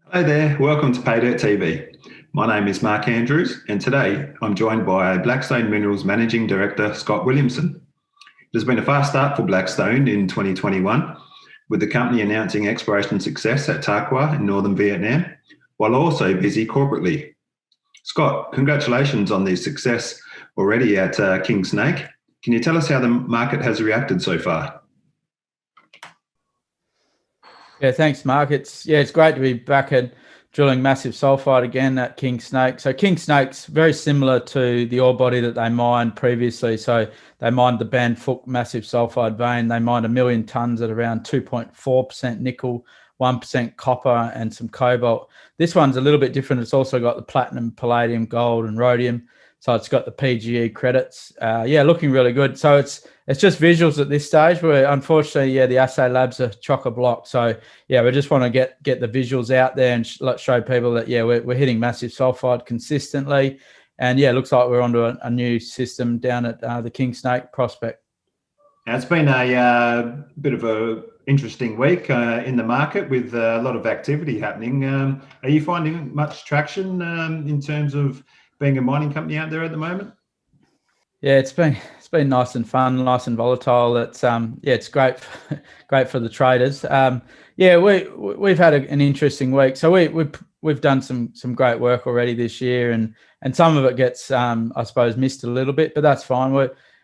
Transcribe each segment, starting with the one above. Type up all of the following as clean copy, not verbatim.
Hello there, welcome to Paydirt TV. My name is Mark Andrews, and today I'm joined by Blackstone Minerals Managing Director Scott Williamson. There's been a fast start for Blackstone in 2021, with the company announcing exploration success at Tarkwa in northern Vietnam, while also busy corporately. Scott, congratulations on the success already at King Snake. Can you tell us how the market has reacted so far? Yeah, thanks, Mark. It's great to be back at drilling massive sulfide again at King Snake. So King Snake's very similar to the ore body that they mined previously. So they mined the Ban Phuc massive sulfide vein. They mined 1 million tons at around 2.4% nickel, 1% copper, and some cobalt. This one's a little bit different. It's also got the platinum, palladium, gold, and rhodium. So it's got the PGE credits. Looking really good. So it's just visuals at this stage. Where unfortunately, the assay labs are chock-a-block. So we just want to get the visuals out there and show people that we're hitting massive sulfide consistently. And it looks like we're onto a new system down at the King Snake prospect. Now, it's been a bit of a interesting week in the market with a lot of activity happening. Are you finding much traction in terms of being a mining company out there at the moment? Yeah, it's been nice and fun, nice and volatile. It's great for the traders. We've had an interesting week. So we've done some great work already this year, and some of it gets I suppose missed a little bit, but that's fine.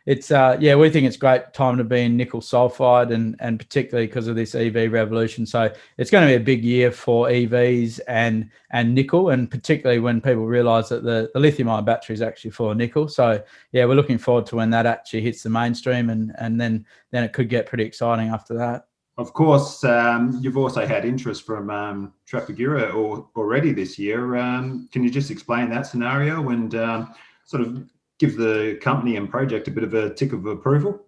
We think it's a great time to be in nickel sulfide, and particularly because of this EV revolution. So it's going to be a big year for EVs and nickel, and particularly when people realise that the lithium-ion battery is actually for nickel. So we're looking forward to when that actually hits the mainstream, and then it could get pretty exciting after that. Of course, you've also had interest from Trafigura already this year. Can you just explain that scenario and sort of give the company and project a bit of a tick of approval?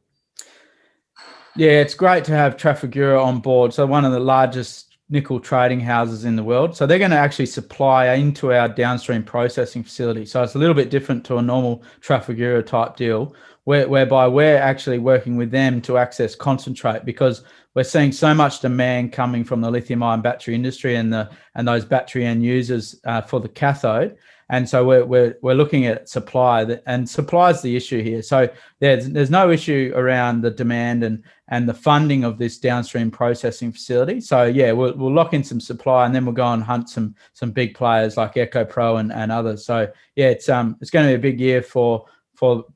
Yeah, it's great to have Trafigura on board. So one of the largest nickel trading houses in the world. So they're going to actually supply into our downstream processing facility. So it's a little bit different to a normal Trafigura type deal, whereby we're actually working with them to access concentrate, because we're seeing so much demand coming from the lithium-ion battery industry and those battery end users for the cathode. And so we're looking at supply, and supply is the issue here. So there's no issue around the demand and the funding of this downstream processing facility. So we'll lock in some supply, and then we'll go and hunt some big players like EcoPro and others. So it's going to be a big year for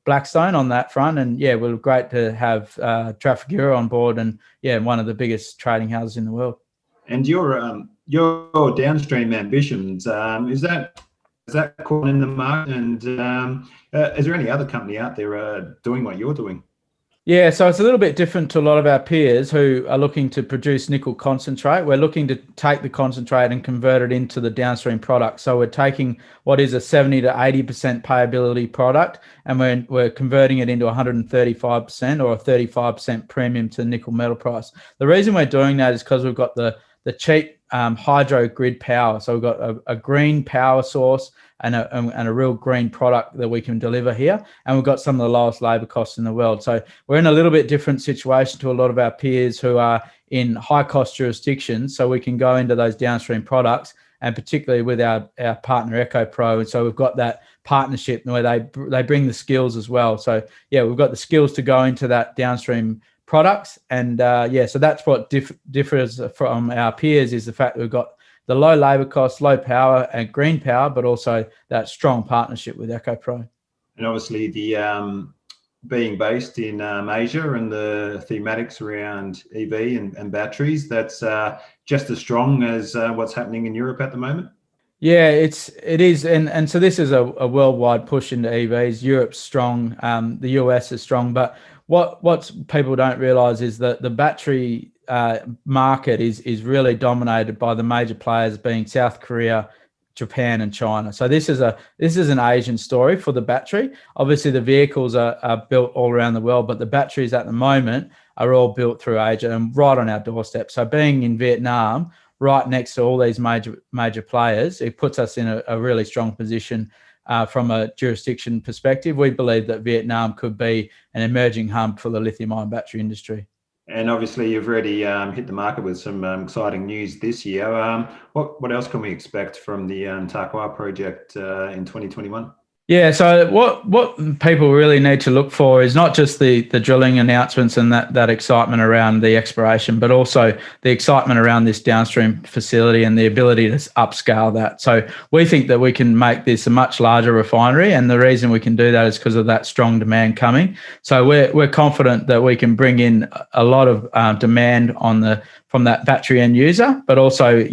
Blackstone on that front, and we're great to have Trafigura on board, and one of the biggest trading houses in the world. And your downstream ambitions, is that caught in the market? And is there any other company out there doing what you're doing? Yeah, so it's a little bit different to a lot of our peers who are looking to produce nickel concentrate. We're looking to take the concentrate and convert it into the downstream product. So we're taking what is a 70 to 80% payability product, and we're converting it into 135% or a 35% premium to the nickel metal price. The reason we're doing that is because we've got the cheap hydro grid power. So we've got a green power source and a real green product that we can deliver here. And we've got some of the lowest labor costs in the world. So we're in a little bit different situation to a lot of our peers who are in high cost jurisdictions. So we can go into those downstream products, and particularly with our partner EcoPro. And so we've got that partnership where they bring the skills as well. So we've got the skills to go into that downstream products, and so that's what differs from our peers, is the fact that we've got the low labor costs, low power and green power, but also that strong partnership with EcoPro. And obviously the being based in Asia, and the thematics around EV and batteries, that's just as strong as what's happening in Europe at the moment. Yeah, it is, and so this is a worldwide push into EVs. Europe's strong, the US is strong, but what people don't realize is that the battery market is really dominated by the major players being South Korea, Japan, and China. So this is an Asian story for the battery. Obviously, the vehicles are built all around the world, but the batteries at the moment are all built through Asia and right on our doorstep. So being in Vietnam, right next to all these major players, it puts us in a really strong position from a jurisdiction perspective. We believe that Vietnam could be an emerging hub for the lithium-ion battery industry. And obviously, you've already hit the market with some exciting news this year. What else can we expect from the Tarkwar project in 2021? Yeah, so what people really need to look for is not just the drilling announcements and that excitement around the exploration, but also the excitement around this downstream facility and the ability to upscale that. So we think that we can make this a much larger refinery, and the reason we can do that is because of that strong demand coming. So we're confident that we can bring in a lot of demand from that battery end user, but also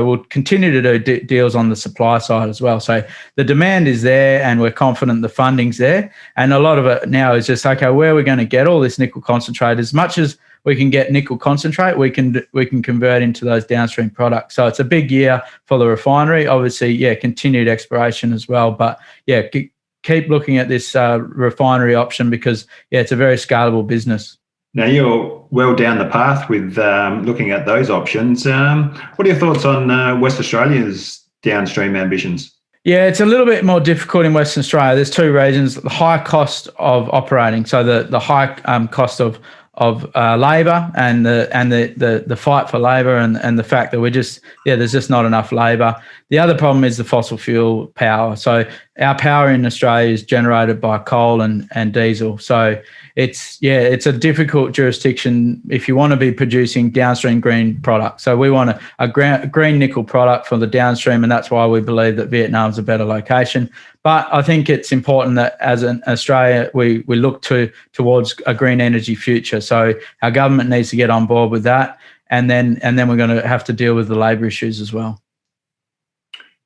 we'll continue to do deals on the supply side as well. So the demand is there, and we're confident the funding's there. And a lot of it now is just, okay, where are we going to get all this nickel concentrate? As much as we can get nickel concentrate, we can convert into those downstream products. So it's a big year for the refinery. Obviously, continued exploration as well. But keep looking at this refinery option because it's a very scalable business. Now, you're well down the path with looking at those options. What are your thoughts on West Australia's downstream ambitions? Yeah, it's a little bit more difficult in Western Australia. There's two reasons: the high cost of operating, so the high cost of labour and the fight for labour and the fact that there's just not enough labour. The other problem is the fossil fuel power. So our power in Australia is generated by coal and diesel. So it's a difficult jurisdiction if you want to be producing downstream green products. So we want a green nickel product for the downstream, and that's why we believe that Vietnam's a better location. But I think it's important that as an Australia, we look towards a green energy future. So our government needs to get on board with that, and then we're going to have to deal with the labour issues as well.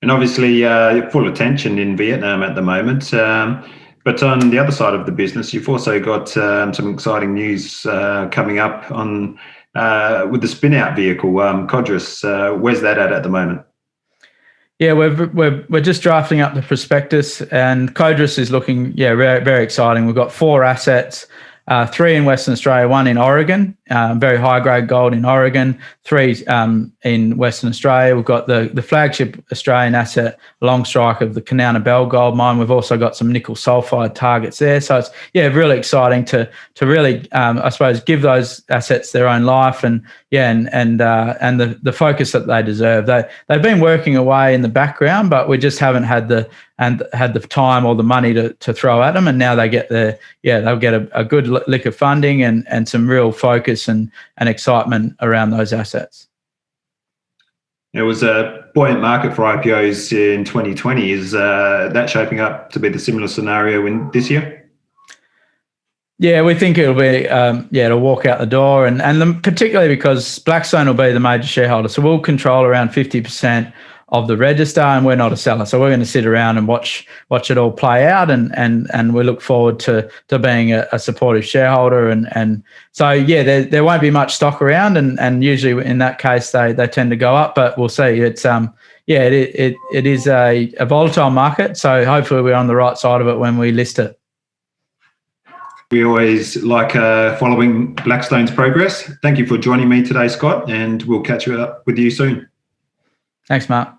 And obviously, full attention in Vietnam at the moment. But on the other side of the business, you've also got some exciting news coming up on with the spin-out vehicle, Codrus. Where's that at the moment? Yeah, we're just drafting up the prospectus, and Codrus is looking very, very exciting. We've got 4 assets, 3 in Western Australia, 1 in Oregon, very high grade gold in Oregon, 3 in Western Australia. We've got the flagship Australian asset along strike of the Kanowna Belle gold mine. We've also got some nickel sulfide targets there. So it's really exciting to really I suppose give those assets their own life and the focus that they deserve. They've been working away in the background, but we just haven't had the time or the money to throw at them, and now they get they'll get a good lick of funding and some real focus and excitement around those assets. It was a buoyant market for IPOs in 2020. Is that shaping up to be the similar scenario in this year? Yeah, we think it'll be to walk out the door, and particularly because Blackstone will be the major shareholder, so we'll control around 50% of the register, and we're not a seller, so we're going to sit around and watch it all play out, and we look forward to being a supportive shareholder, and so there won't be much stock around, and usually in that case they tend to go up, but we'll see. It's it is a volatile market, so hopefully we're on the right side of it when we list it. We always like following Blackstone's progress. Thank you for joining me today, Scott, and we'll catch up with you soon. Thanks, Mark.